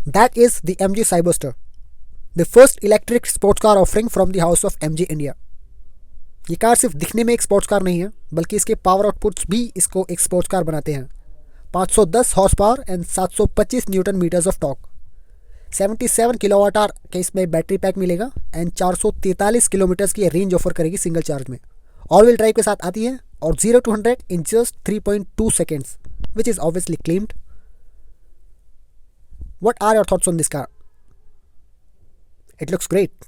That is the MG Cyberster, the first electric sports car offering from the house of MG India. ये car सिर्फ दिखने में एक sports car नहीं है, बल्कि इसके पावर आउटपुट्स भी इसको एक स्पोर्ट्स कार बनाते हैं. 510 horse power and 725 newton metres of torque. 77 kilowatt hour के इसमें बैटरी पैक मिलेगा एंड 443 किलोमीटर्स की रेंज ऑफर करेगी सिंगल चार्ज में. ऑल व्हील ड्राइव के साथ आती है और 0 to 100 in just 3.2 seconds, which is obviously claimed. What are your thoughts on this car? It looks great.